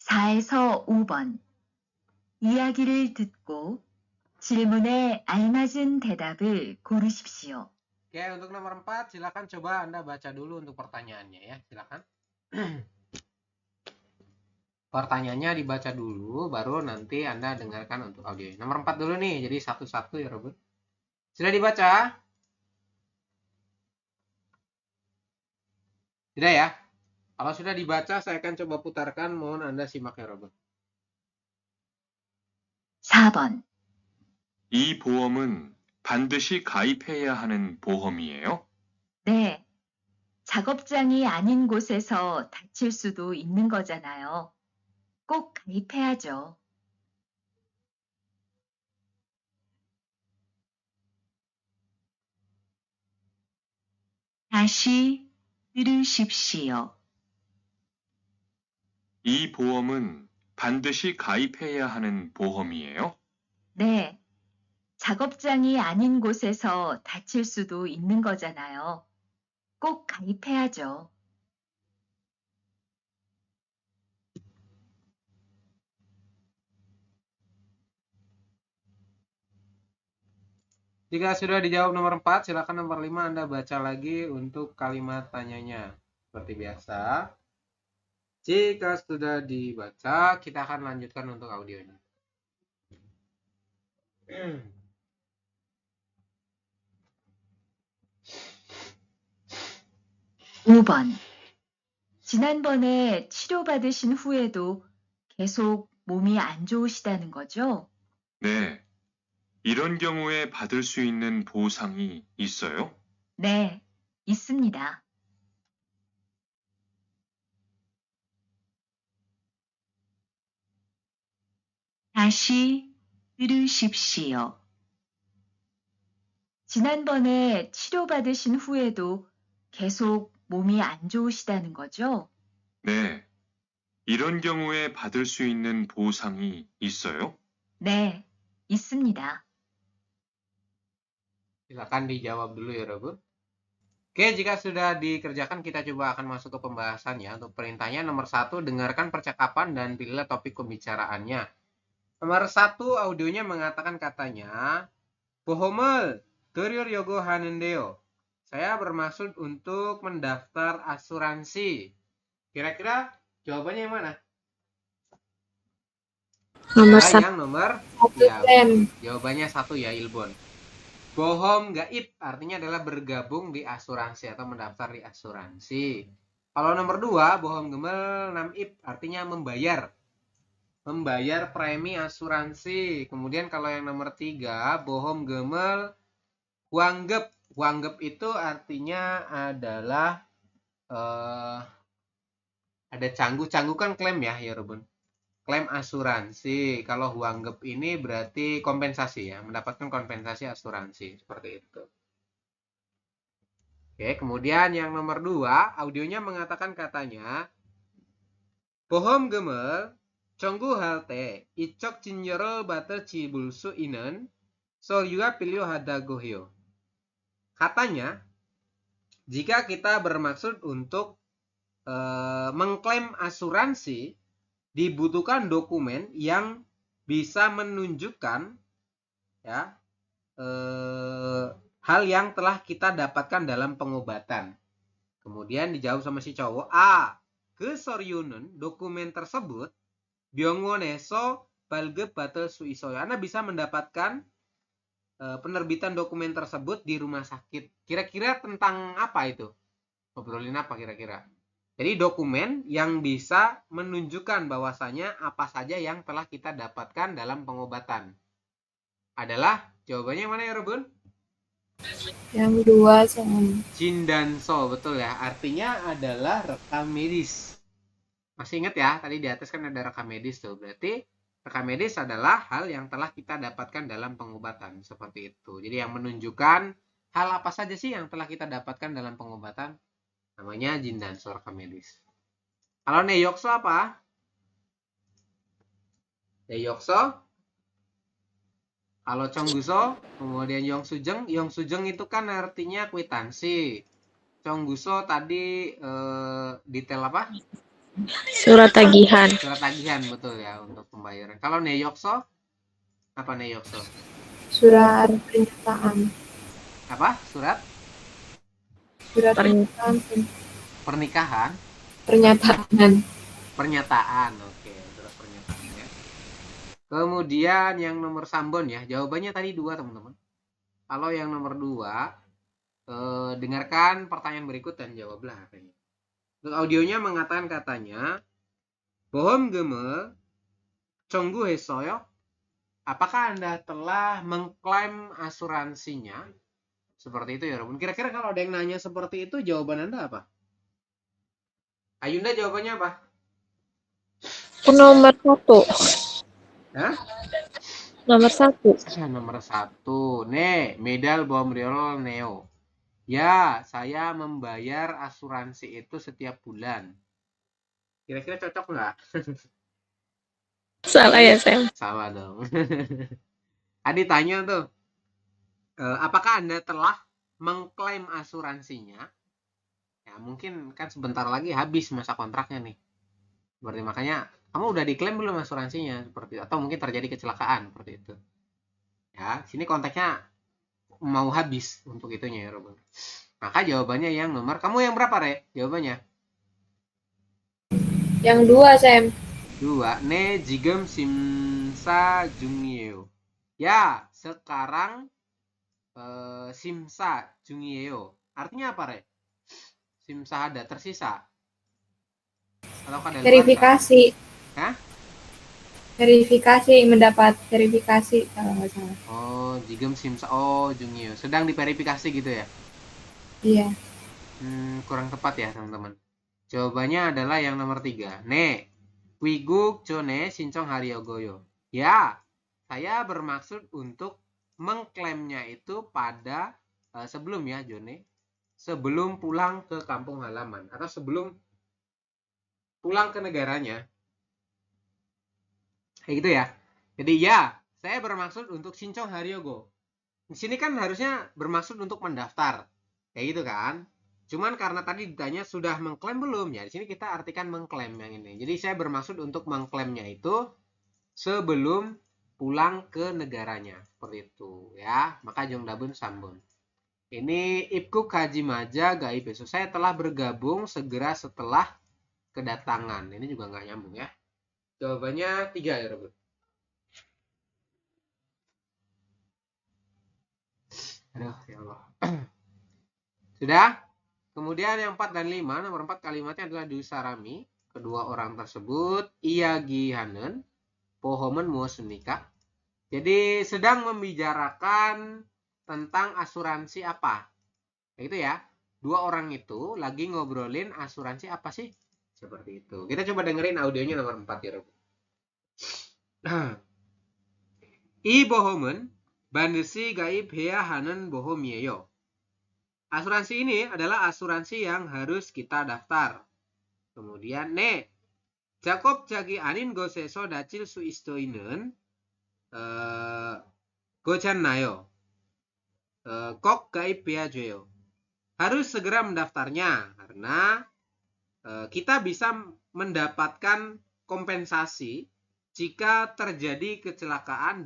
(4에서 5번) 이야기를 듣고 질문에 알맞은 대답을 고르십시오. Oke, untuk nomor 4 silakan coba Anda baca dulu untuk pertanyaannya ya, silakan. Pertanyaannya dibaca dulu, baru nanti Anda dengarkan untuk audio. Nomor 4 dulu nih, jadi satu-satu ya, Robert. Sudah dibaca? Tidak ya? Kalau sudah dibaca, saya akan coba putarkan. Mohon Anda simak ya, Robert. 4번. 이 보험은 반드시 가입해야 하는 보험이에요? 네. 작업장이 아닌 곳에서 다칠 수도 있는 거잖아요. 꼭 가입해야죠. 다시 들으십시오. 이 보험은 반드시 가입해야 하는 보험이에요? 네. 작업장이 아닌 곳에서 다칠 수도 있는 거잖아요. 꼭 가입해야죠. Jika sudah dijawab nomor 4, silakan nomor 5 Anda baca lagi untuk kalimat tanyanya. Seperti biasa. Jika sudah dibaca, kita akan lanjutkan untuk audionya. 5번. 지난번에 치료받으신 후에도 계속 몸이 안 좋으시다는 거죠? 네. 이런 경우에 받을 수 있는 보상이 있어요? 네, 있습니다. 다시 들으십시오. 지난번에 치료받으신 후에도 계속 몸이 안 좋으시다는 거죠? 네. 이런 경우에 받을 수 있는 보상이 있어요? 네, 있습니다. Silakan dijawab dulu ya, Robert. Oke, jika sudah dikerjakan, kita coba akan masuk ke pembahasannya. Untuk perintahnya, nomor 1, dengarkan percakapan dan pilihlah topik pembicaraannya. Nomor 1, audionya mengatakan katanya, 보험을 들으려고 하는데요. Saya bermaksud untuk mendaftar asuransi. Kira-kira jawabannya yang mana? Nomor Ya, 1. yang nomor Satu ya, klaim. jawabannya 1 ya, Ilbon. Bohom gaib artinya adalah bergabung di asuransi atau mendaftar di asuransi. Kalau nomor 2, bohom gemel namib artinya membayar. Membayar premi asuransi. Kemudian kalau yang nomor 3, bohom gemel wanggep. Wanggep itu artinya adalah ada canggu. Canggu kan klaim ya, Robun. Klaim asuransi. Kalau wanggep ini berarti kompensasi ya, mendapatkan kompensasi asuransi seperti itu. Oke, kemudian yang nomor 2, audionya mengatakan katanya, 보험 gemel 청구할 때 이쪽 진료를 받을 지불 수 있는 서류가 필요하다고 해요. Katanya, jika kita bermaksud untuk mengklaim asuransi, dibutuhkan dokumen yang bisa menunjukkan ya hal yang telah kita dapatkan dalam pengobatan. Kemudian dijawab sama si cowok, A. 그 서류는 dokumen tersebut 병원에서 발급받을 수 있어요. Anda bisa mendapatkan penerbitan dokumen tersebut di rumah sakit. Kira-kira tentang apa itu? Ngobrolin apa kira-kira? Jadi dokumen yang bisa menunjukkan bahwasanya apa saja yang telah kita dapatkan dalam pengobatan. Adalah jawabannya mana ya, Robun? Yang kedua sama. Jindanso, betul ya. Artinya adalah rekam medis. Masih ingat ya, tadi di atas kan ada rekam medis tuh. Berarti rekam medis adalah hal yang telah kita dapatkan dalam pengobatan. Seperti itu. Jadi yang menunjukkan hal apa saja sih yang telah kita dapatkan dalam pengobatan. Namanya jindanso rekam medis. Kalau neokso apa? Neokso. Kalau Chongguso, kemudian Yongsujeng. Yongsujeng itu kan artinya kwitansi. Chongguso tadi detail apa? Surat tagihan. Surat tagihan, betul ya, untuk pembayaran. Kalau Neokso, apa Neokso? Surat pernyataan. Apa? Surat? Surat pernyataan. Pernikahan? Pernyataan. Pernyataan, oke. Surat pernyataan ya. Kemudian yang nomor Sambon ya. Jawabannya tadi 2, teman-teman. Kalau yang nomor 2, dengarkan pertanyaan berikut dan jawablah katanya. Untuk audionya mengatakan katanya 보험금을 청구했어요? Apakah Anda telah mengklaim asuransinya? Seperti itu ya, Robun. Kira-kira kalau ada yang nanya seperti itu, jawaban Anda apa? Ayunda jawabannya apa? Nomor 1. Hah? Nomor 1. Nomor 1. Ne, medal bom riol neo. Ya, saya membayar asuransi itu setiap bulan. Kira-kira cocok nggak? Salah ya, Sam? Salah dong. Adi tanya tuh, apakah Anda telah mengklaim asuransinya? Ya, mungkin kan sebentar lagi habis masa kontraknya nih. Berarti makanya, kamu udah diklaim belum asuransinya? Seperti itu. Atau mungkin terjadi kecelakaan, seperti itu. Ya, sini konteksnya mau habis untuk itunya ya, Robin. Maka jawabannya yang nomor, kamu yang berapa, Re? Jawabannya? Yang 2, Sam. 2. Ne jigem simsa jungyeyo. Ya, sekarang simsa jungyeyo. Artinya apa, Re? Simsa ada tersisa. Atau ada Verifikasi. Hah? Verifikasi, mendapat verifikasi kalau nggak salah. Oh, jigem simsa. Oh, jungyeyo. Sedang diverifikasi gitu ya? Iya. Kurang tepat ya, teman-teman. Jawabannya adalah yang nomor 3. Ne, wiguk jone sincong haryogoyo. Ya, saya bermaksud untuk mengklaimnya itu pada sebelum ya, Jone. Sebelum pulang ke kampung halaman. Atau sebelum pulang ke negaranya. Kayak gitu ya. Jadi ya, saya bermaksud untuk sincong haryogo. Di sini kan harusnya bermaksud untuk mendaftar. Kayak gitu kan. Cuman karena tadi ditanya sudah mengklaim belum, ya di sini kita artikan mengklaim yang ini. Jadi saya bermaksud untuk mengklaimnya itu sebelum pulang ke negaranya, seperti itu ya. Maka Jongdabun Sambun. Ini Ibku Kaji Maja Gai besok. Saya telah bergabung segera setelah kedatangan. Ini juga nggak nyambung ya. Jawabannya 3 ya, Robert. Aduh, ya Allah. Sudah? Kemudian yang 4 dan 5, nomor 4 kalimatnya adalah Dusarami. Kedua orang tersebut, Iyagi Hanen, Pohomen Muosunika. Jadi sedang membicarakan tentang asuransi apa. Kayak gitu ya. Dua orang itu lagi ngobrolin asuransi apa sih? Seperti itu. Kita coba dengerin audionya nomor 4 ya. I bohomen, bandesi gaib hea hanen bohomieyo. Asuransi ini adalah asuransi yang harus kita daftar. Kemudian, ne, Jakob jagi anin goseso dacil su istoinen gojan nayo. Kok gaib beajoyo. Harus segera mendaftarnya karena kita bisa mendapatkan kompensasi jika terjadi kecelakaan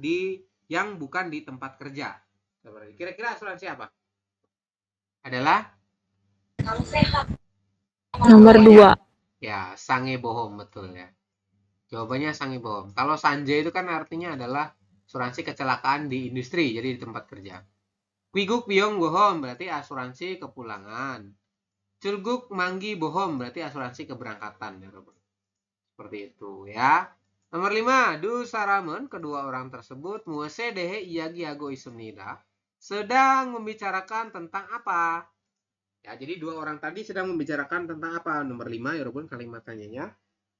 yang bukan di tempat kerja. Kira-kira asuransi apa? Adalah Nomor 2. ya, sange bohong, betul ya. Jawabannya sange bohong. Kalau sanje itu kan artinya adalah asuransi kecelakaan di industri, jadi di tempat kerja. Kwiguk biong bohong berarti asuransi kepulangan. Culguk manggi bohong berarti asuransi keberangkatan ya, Robert. Seperti itu ya. Nomor 5, Du Saramen, kedua orang tersebut muase dehe iyagi ago isumnida. Sedang membicarakan tentang apa? Ya, jadi dua orang tadi sedang membicarakan tentang apa? Nomor 5 ya, Robun, kalimat tanyanya.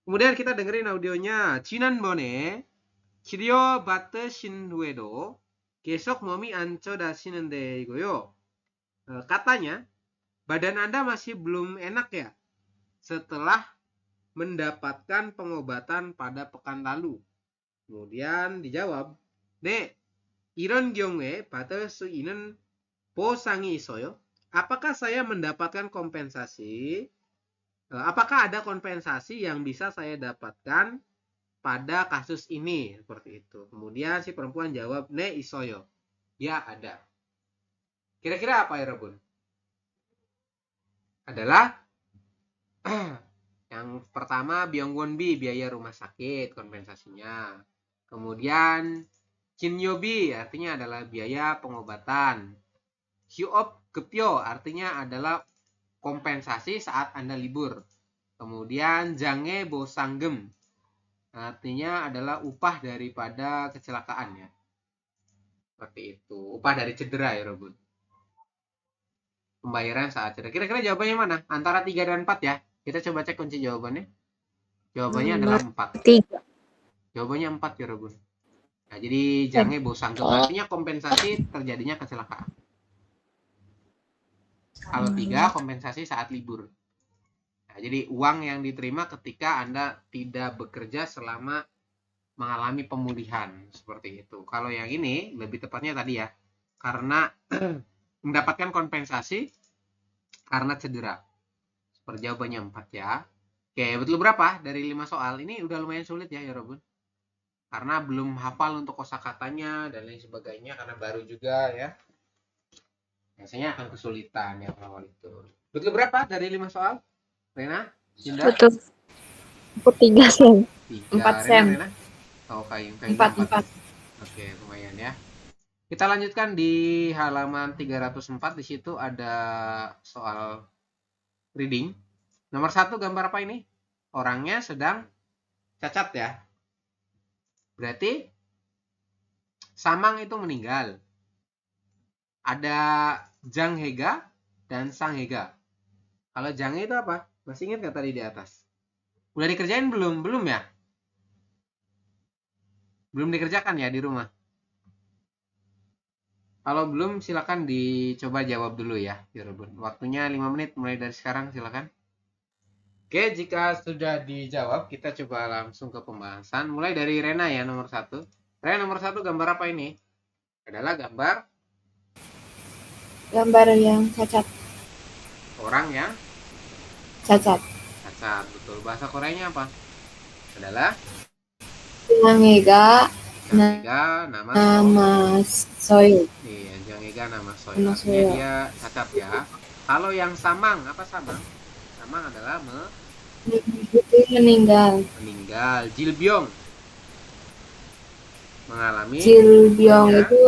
Kemudian kita dengerin audionya. 지난번에 치료 받으신 후에도 계속 몸이 안 좋아지는데 이거요. Katanya, badan Anda masih belum enak ya setelah mendapatkan pengobatan pada pekan lalu. Kemudian dijawab, 네, 이런 경우에 받을 수 있는 보상이 있어요? Apakah saya mendapatkan kompensasi? Apakah ada kompensasi yang bisa saya dapatkan pada kasus ini? Seperti itu. Kemudian si perempuan jawab, ne isoyo. Ya, ada. Kira-kira apa ya, Robun? Adalah yang pertama, Byongwonbi, biaya rumah sakit, kompensasinya. Kemudian, Kinyobi, artinya adalah biaya pengobatan. Hyuop Gepyo, artinya adalah kompensasi saat Anda libur. Kemudian jange bosanggem. Artinya adalah upah daripada kecelakaan ya. Seperti itu. Upah dari cedera ya, Robun. Pembayaran saat cedera. Kira-kira jawabannya mana? Antara 3 dan 4 ya. Kita coba cek kunci jawabannya. Jawabannya adalah 4. 3. Jawabannya 4 ya, Robun. Nah, jadi jange bosanggem. Artinya kompensasi terjadinya kecelakaan. Kalau 3, kompensasi saat libur. Nah, jadi uang yang diterima ketika Anda tidak bekerja selama mengalami pemulihan. Seperti itu. Kalau yang ini, lebih tepatnya tadi ya. Karena mendapatkan kompensasi karena cedera. Seperti jawabannya 4 ya. Oke, betul berapa dari 5 soal? Ini udah lumayan sulit ya, Robun. Karena belum hafal untuk kosakatanya dan lain sebagainya. Karena baru juga ya. Biasanya akan kesulitan ya awal itu. Betul berapa dari 5 soal? Rena? Cinda? Betul. Aku 3, Sam. 3. 4, Sam. Rena? Oh, kayu 4. Oke, lumayan ya. Kita lanjutkan di halaman 304. Di situ ada soal reading. Nomor 1 gambar apa ini? Orangnya sedang cacat ya. Berarti Samang itu meninggal. Ada Jang Hega dan Sang Hega. Kalau Jang itu apa? Masih ingat nggak tadi di atas? Udah dikerjain belum? Belum ya? Belum dikerjakan ya di rumah? Kalau belum silakan dicoba jawab dulu ya, Robun. Waktunya 5 menit mulai dari sekarang, silakan. Oke, jika sudah dijawab, kita coba langsung ke pembahasan. Mulai dari Rena ya, nomor 1. Rena, nomor 1 gambar apa ini? Adalah gambar yang cacat. orang yang Cacat. cacat. Betul. Bahasa Koreanya apa? Adalah Jang Hega Jang Hega, nama Soyo. Iya, Jang Hega nama Soyo. Nama Artinya Soyo. dia cacat ya. Kalau yang Samang, apa Samang? Samang adalah Itu meninggal. meninggal. Jilbyong mengalami Jilbyong ya, itu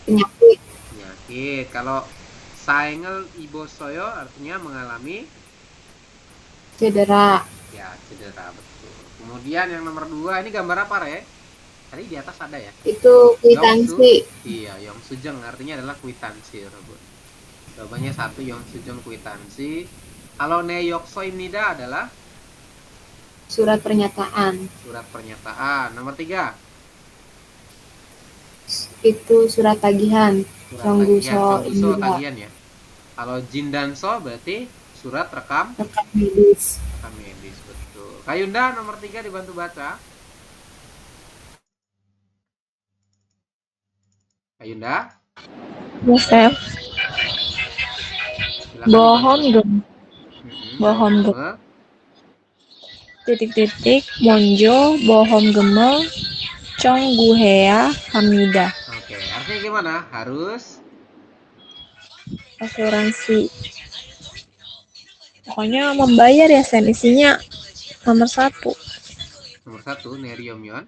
penyakit. Kalau Saengel Ibosoyo artinya mengalami Cedera. ya cedera, betul. Kemudian yang nomor 2 ini gambar apa, Re? Tadi di atas ada ya? Itu kwitansi. Iya, Yongsujeng artinya adalah kwitansi, Robot. Jawabannya 1, Yongsujeng kwitansi. Kalau Neyoksoi-nida adalah Surat pernyataan. surat pernyataan. Nomor 3, Itu surat tagihan. Congguso Nida. tagihan ya. Kalau Jindanso berarti surat rekam Rekam medis. betul. Kayunda nomor 3 dibantu baca. Kayunda. Ya, Sam. Silakan Bohong dibantu. gem. Bohong gem. Titik-titik. Monjo. Bohong gemel. Chong Guhea Hamida. Oke, artinya gimana? Harus Asuransi. Pokoknya membayar ya, Sam. Isinya nomor 1. nomor 1 Neryomyon.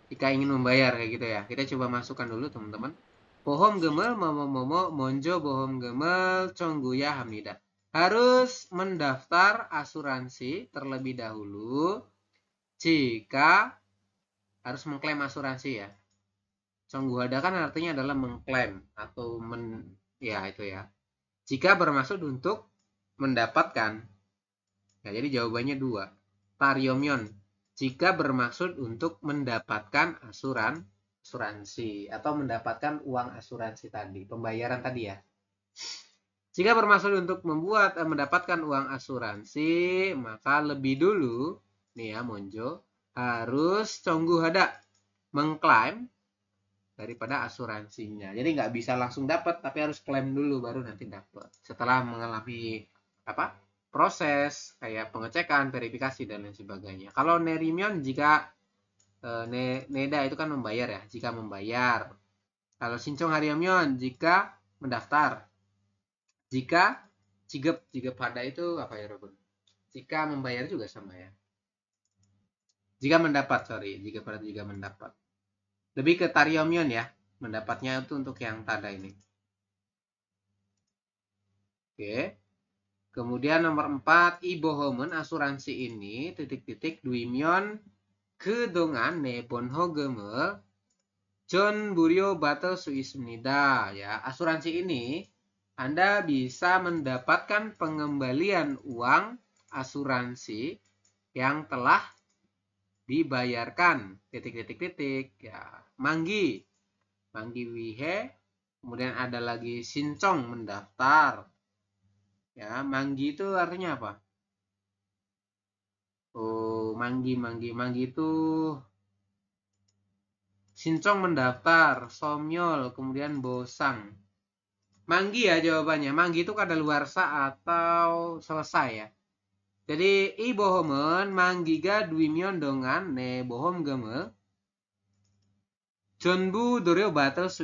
Jika ingin membayar kayak gitu ya. Kita coba masukkan dulu teman-teman. Bohong gemel momo monjo bohong gemel congguya hamida. Harus mendaftar asuransi terlebih dahulu jika harus mengklaim asuransi ya. Congguhada kan artinya adalah mengklaim atau ya itu ya. Jika bermaksud untuk mendapatkan. Ya, jadi jawabannya 2. Taryomyon. Jika bermaksud untuk mendapatkan asuransi atau mendapatkan uang asuransi tadi, pembayaran tadi ya. Jika bermaksud untuk mendapatkan uang asuransi, maka lebih dulu nih ya Monjo harus congguhada mengklaim daripada asuransinya. Jadi nggak bisa langsung dapat, tapi harus klaim dulu baru nanti dapat. Setelah mengalami proses kayak pengecekan, verifikasi dan lain sebagainya. Kalau Nerimyon jika Neda itu kan membayar ya, jika membayar. Kalau Sincong Haryamyon jika mendaftar. Jika Cigep pada itu apa ya, Robun? Jika membayar juga sama ya. Jika mendapat, jika pada jika mendapat. Lebih ke Taryomyon ya, mendapatnya itu untuk yang tada ini. Oke. Kemudian nomor 4, ibohomen asuransi ini titik-titik duimion kedongan ne bonhogeme jon buryo batel suismnida ya. Asuransi ini Anda bisa mendapatkan pengembalian uang asuransi yang telah dibayarkan titik-titik-titik ya. Manggi wihe, kemudian ada lagi sincong mendaftar ya. Manggi itu artinya apa? Oh, manggi itu sincong mendaftar, somyol, kemudian bosang. Manggi ya jawabannya. Manggi itu kadaluarsa atau selesai ya. Jadi ibohomen manggiga duimion dongan ne bohom geme jonbu doryo batel su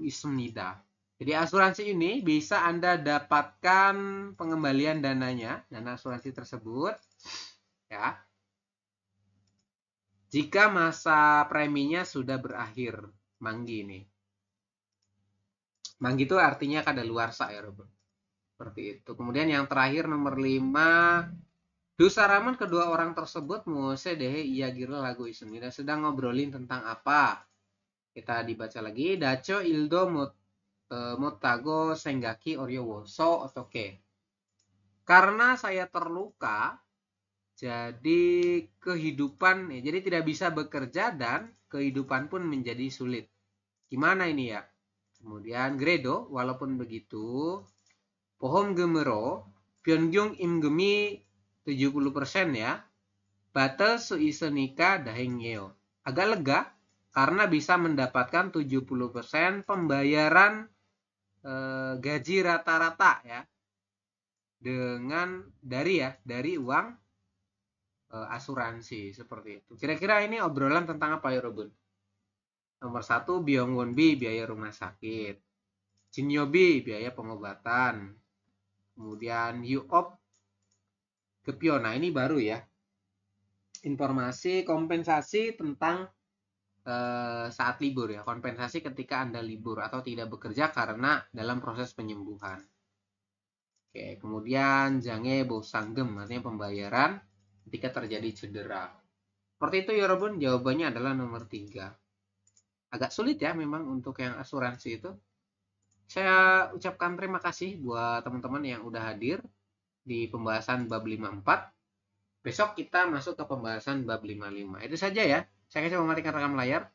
ismnida. Jadi asuransi ini bisa Anda dapatkan pengembalian dananya, dana asuransi tersebut ya, jika masa preminya sudah berakhir. Manggi ini. Manggi itu artinya kadaluarsa ya, Robert. Seperti itu. Kemudian yang terakhir nomor 5, dusaraman kedua orang tersebut mose dehe iya gira lagu ismnida sedang ngobrolin tentang apa? Kita dibaca lagi. Dacho ildo motago senggaki oryo woso otoke. Karena saya terluka, jadi kehidupan jadi tidak bisa bekerja dan kehidupan pun menjadi sulit. Gimana ini ya? Kemudian Gredo, walaupun begitu, pohom gemero, Pyongyang imgemi 70% ya. Batel suisenika dahengyeo. Agak lega karena bisa mendapatkan 70% pembayaran gaji rata-rata ya. Dari uang asuransi seperti itu. Kira-kira ini obrolan tentang apa ya, Robun? Nomor 1, Byongwonbi biaya rumah sakit. Jinyobi biaya pengobatan. Kemudian Yuop Gepyo. Nah, ini baru ya. Informasi kompensasi tentang saat libur ya. Kompensasi ketika Anda libur atau tidak bekerja karena dalam proses penyembuhan. Oke, kemudian jange bosanggem artinya pembayaran ketika terjadi cedera. Seperti itu ya, Robun. Jawabannya adalah nomor 3. Agak sulit ya memang untuk yang asuransi itu. Saya ucapkan terima kasih buat teman-teman yang udah hadir di pembahasan bab 54. Besok kita masuk ke pembahasan bab 55. Itu saja ya. Saya coba mematikan rekam layar.